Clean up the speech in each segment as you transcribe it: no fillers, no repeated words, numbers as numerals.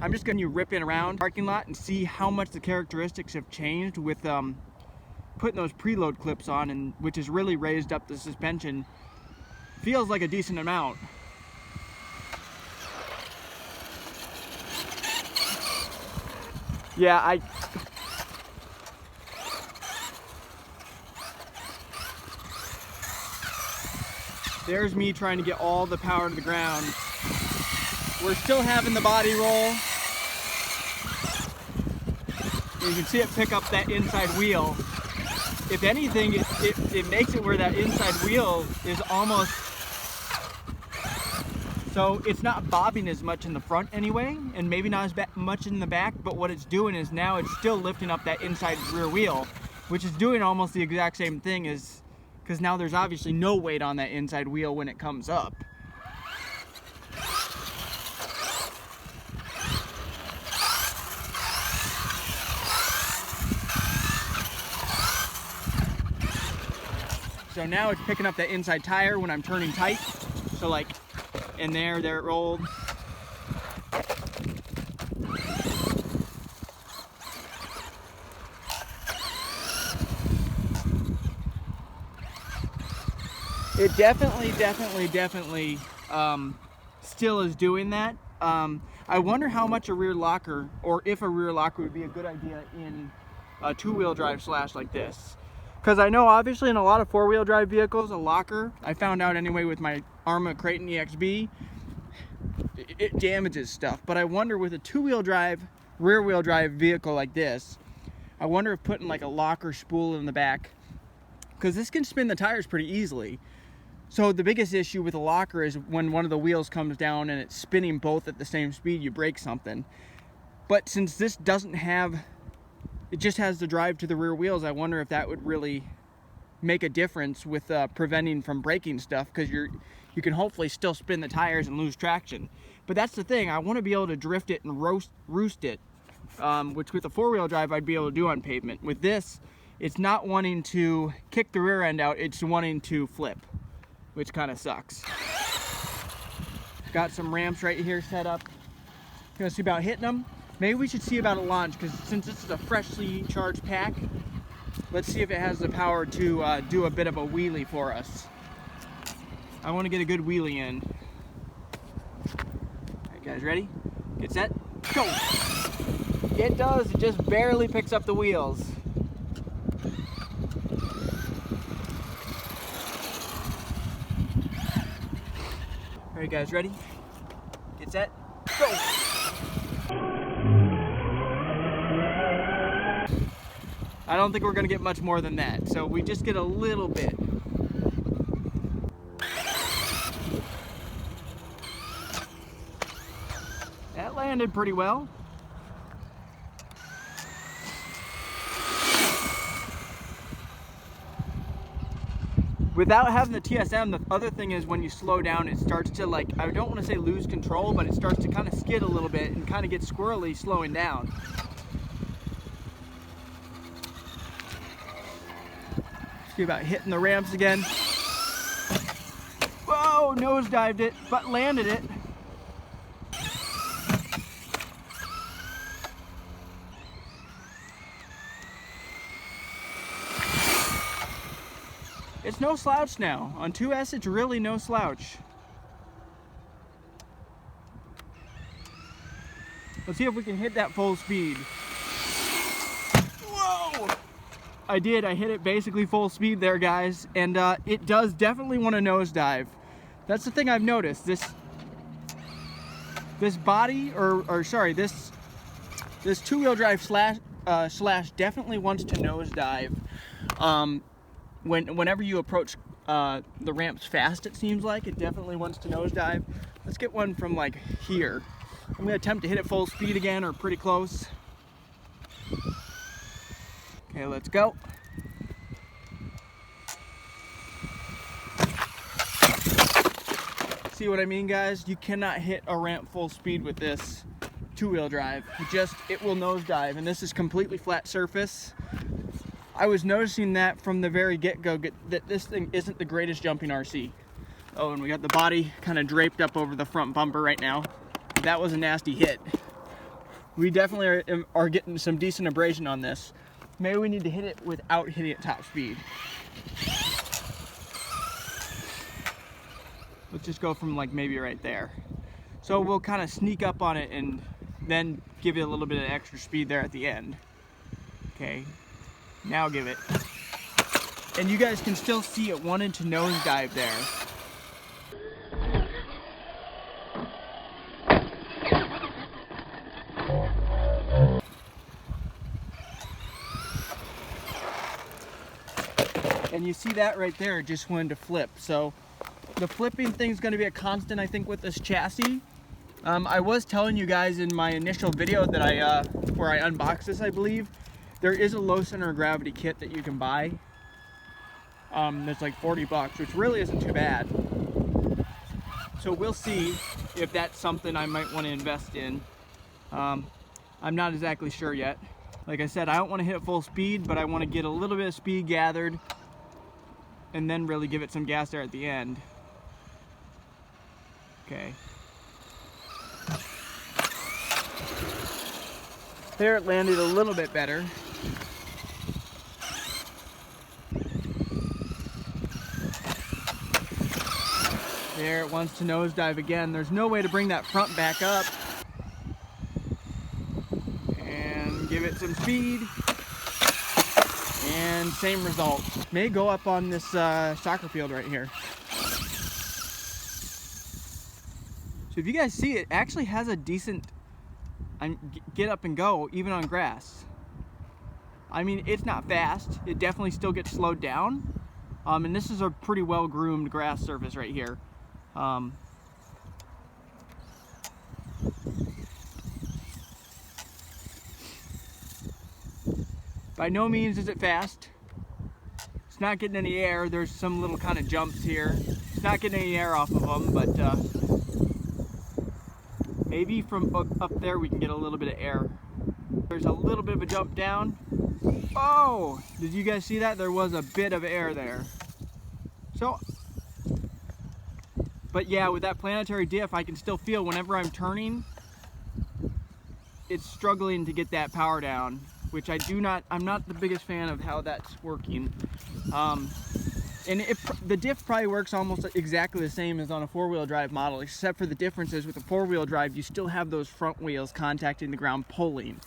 I'm just going to rip in around the parking lot and see how much the characteristics have changed with putting those preload clips on, and which has really raised up the suspension. Feels like a decent amount. Yeah, there's me trying to get all the power to the ground. We're still having the body roll. You can see it pick up that inside wheel. If anything, it makes it where that inside wheel is almost, so it's not bobbing as much in the front anyway, and maybe not as much in the back, but what it's doing is now it's still lifting up that inside rear wheel, which is doing almost the exact same thing as, because now there's obviously no weight on that inside wheel when it comes up. So now it's picking up that inside tire when I'm turning tight. So like, in there it rolled. It definitely still is doing that. I wonder how much a rear locker, or if a rear locker would be a good idea in a two-wheel drive Slash like this. Because I know obviously in a lot of four-wheel drive vehicles, a locker, I found out anyway with my Arma Kraton EXB, it damages stuff. But I wonder with a two-wheel drive, rear-wheel drive vehicle like this, I wonder if putting like a locker spool in the back, because this can spin the tires pretty easily. So the biggest issue with a locker is when one of the wheels comes down and it's spinning both at the same speed, you break something. But since this doesn't have, it just has the drive to the rear wheels, I wonder if that would really make a difference with preventing from breaking stuff, because you can hopefully still spin the tires and lose traction. But that's the thing, I want to be able to drift it and roost it, which with a four-wheel drive I'd be able to do on pavement. With this, it's not wanting to kick the rear end out, it's wanting to flip, which kind of sucks. Got some ramps right here set up. You want to see about hitting them? Maybe we should see about a launch, because since this is a freshly charged pack, let's see if it has the power to do a bit of a wheelie for us. I want to get a good wheelie in. Alright guys, ready? Get set, go! It does, it just barely picks up the wheels. Alright guys, ready? Get set, go! I don't think we're gonna get much more than that, so we just get a little bit. That landed pretty well. Without having the TSM, the other thing is when you slow down, it starts to, like, I don't want to say lose control, but it starts to kind of skid a little bit and kind of get squirrely slowing down. See about hitting the ramps again. Whoa, nosedived it, but landed it. It's no slouch now. On 2S, it's really no slouch. Let's see if we can hit that full speed. Whoa! I did, I hit it basically full speed there, guys, and it does definitely want to nosedive. That's the thing I've noticed. This body, this two-wheel drive Slash definitely wants to nosedive. Whenever you approach the ramps fast, it seems like it definitely wants to nosedive. Let's get one from like here. I'm gonna attempt to hit it full speed again, or pretty close. Okay, let's go. See what I mean, guys? You cannot hit a ramp full speed with this two-wheel drive. It will nosedive, and this is completely flat surface. I was noticing that from the very get-go, that this thing isn't the greatest jumping RC. Oh, and we got the body kind of draped up over the front bumper right now. That was a nasty hit. We definitely are getting some decent abrasion on this. Maybe we need to hit it without hitting it top speed. Let's just go from like maybe right there. So we'll kind of sneak up on it and then give it a little bit of extra speed there at the end. Okay, now give it. And you guys can still see it wanted to nosedive there. And you see that right there, it just wanted to flip. So the flipping thing is going to be a constant, I think, with this chassis. I was telling you guys in my initial video that where I unboxed this, I believe, there is a low center of gravity kit that you can buy. That's like 40 bucks, which really isn't too bad. So we'll see if that's something I might want to invest in. I'm not exactly sure yet. Like I said, I don't want to hit full speed, but I want to get a little bit of speed gathered and then really give it some gas there at the end. Okay. There, it landed a little bit better. There, it wants to nosedive again. There's no way to bring that front back up. And give it some speed. And same result. May go up on this soccer field right here. So if you guys see, it actually has a decent get up and go even on grass. I mean, it's not fast. It definitely still gets slowed down. And this is a pretty well groomed grass surface right here. By no means is it fast. It's not getting any air. There's some little kind of jumps here. It's not getting any air off of them, but maybe from up there we can get a little bit of air. There's a little bit of a jump down. Oh! Did you guys see that? There was a bit of air there. So, but yeah, with that planetary diff, I can still feel whenever I'm turning, it's struggling to get that power down, which I'm not the biggest fan of how that's working. And the diff probably works almost exactly the same as on a four-wheel drive model, except for the differences with the four-wheel drive, you still have those front wheels contacting the ground pulling.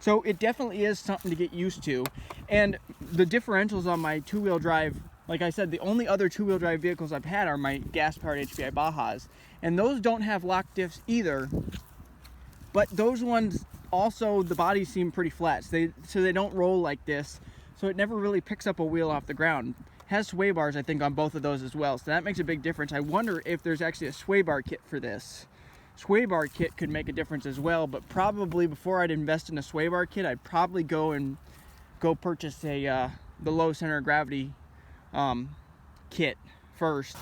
So it definitely is something to get used to. And the differentials on my two-wheel drive, like I said, the only other two-wheel drive vehicles I've had are my gas-powered HPI Bajas. And those don't have lock diffs either. But those ones also, the bodies seem pretty flat. So they don't roll like this. So it never really picks up a wheel off the ground. Has sway bars, I think, on both of those as well. So that makes a big difference. I wonder if there's actually a sway bar kit for this. Sway bar kit could make a difference as well, but probably before I'd invest in a sway bar kit, I'd probably go purchase the low center of gravity kit first.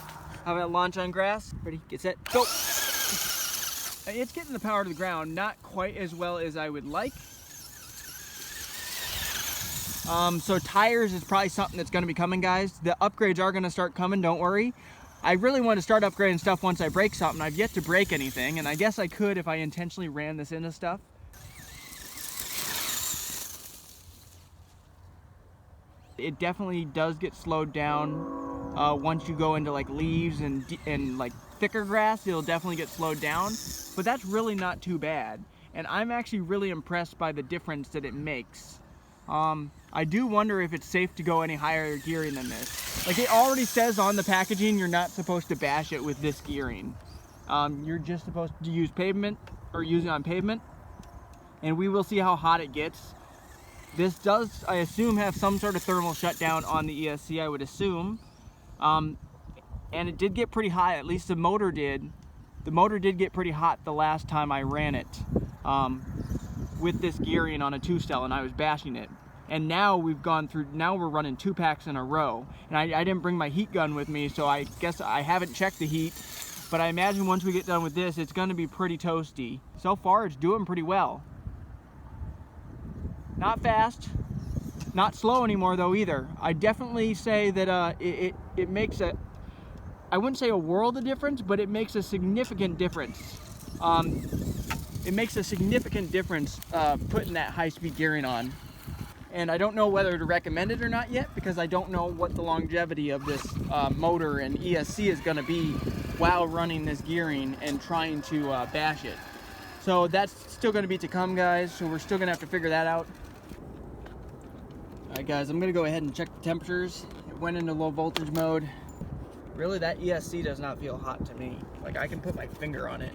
How about launch on grass? Ready, get set, go! It's getting the power to the ground, not quite as well as I would like. So tires is probably something that's going to be coming, guys. The upgrades are going to start coming, don't worry. I really want to start upgrading stuff once I break something. I've yet to break anything, and I guess I could if I intentionally ran this into stuff. It definitely does get slowed down once you go into like leaves and like thicker grass. It'll definitely get slowed down, but that's really not too bad. And I'm actually really impressed by the difference that it makes. I do wonder if it's safe to go any higher gearing than this. Like, it already says on the packaging you're not supposed to bash it with this gearing. You're just supposed to use pavement, or use it on pavement, and we will see how hot it gets. This does, I assume, have some sort of thermal shutdown on the ESC, I would assume. And it did get pretty hot, at least the motor did. The motor did get pretty hot the last time I ran it with this gearing on a 2-stel, and I was bashing it. And now we're running 2 packs in a row. And I didn't bring my heat gun with me, so I guess I haven't checked the heat. But I imagine once we get done with this, it's gonna be pretty toasty. So far, it's doing pretty well. Not fast, not slow anymore though either. I definitely say that it makes I wouldn't say a world of difference, but it makes a significant difference. it makes a significant difference putting that high-speed gearing on. And I don't know whether to recommend it or not yet, because I don't know what the longevity of this motor and ESC is going to be while running this gearing and trying to bash it. So that's still going to be to come, guys, so we're still going to have to figure that out. Alright guys, I'm going to go ahead and check the temperatures. It went into low voltage mode. Really, that ESC does not feel hot to me. Like, I can put my finger on it.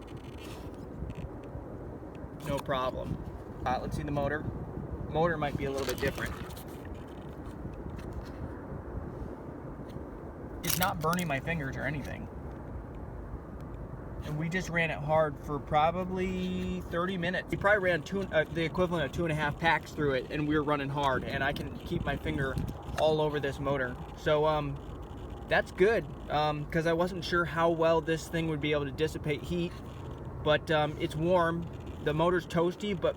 No problem. Let's see the motor. Motor might be a little bit different. It's not burning my fingers or anything. And we just ran it hard for probably 30 minutes. We probably ran the equivalent of 2.5 packs through it, and we were running hard, and I can keep my finger all over this motor. So that's good, because I wasn't sure how well this thing would be able to dissipate heat, but it's warm. The motor's toasty, but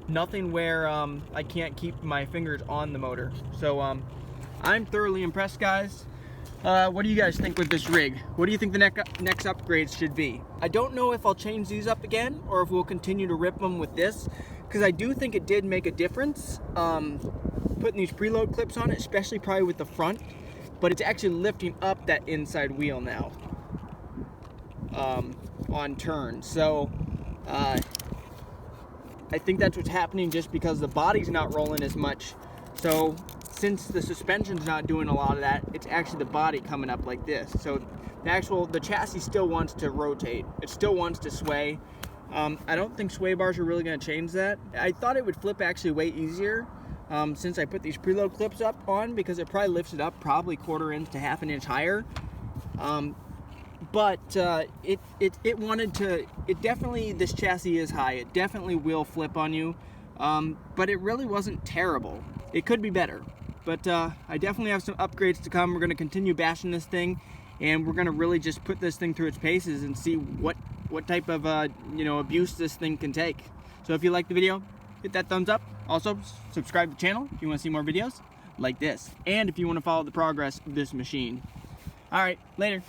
nothing where I can't keep my fingers on the motor. So I'm thoroughly impressed, guys. What do you guys think with this rig? What do you think the next upgrades should be? I don't know if I'll change these up again or if we'll continue to rip them with this, because I do think it did make a difference putting these preload clips on it, especially probably with the front, but it's actually lifting up that inside wheel now on turn. So I think that's what's happening, just because the body's not rolling as much. So since the suspension's not doing a lot of that, it's actually the body coming up like this. So the chassis still wants to rotate. It still wants to sway. I don't think sway bars are really going to change that. I thought it would flip actually way easier since I put these preload clips up on, because it probably lifts it up probably 1/4 inch to 1/2 inch higher. But it wanted to, it definitely, this chassis is high. It definitely will flip on you, but it really wasn't terrible. It could be better, but I definitely have some upgrades to come. We're going to continue bashing this thing, and we're going to really just put this thing through its paces and see what type of abuse this thing can take. So if you like the video, hit that thumbs up. Also, subscribe to the channel if you want to see more videos like this, and if you want to follow the progress of this machine. All right, later.